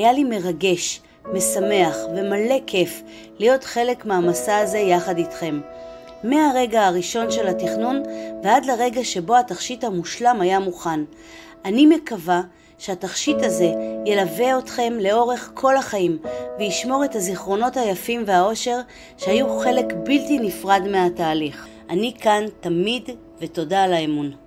היה לי מרגש, משמח ומלא כיף להיות חלק מהמסע הזה יחד איתכם. מהרגע הראשון של התכנון ועד לרגע שבו התכשיט המושלם היה מוכן. אני מקווה שהתכשיט הזה ילווה אתכם לאורך כל החיים וישמור את הזיכרונות היפים והאושר שהיו חלק בלתי נפרד מהתהליך. אני כאן תמיד ותודה על האמון.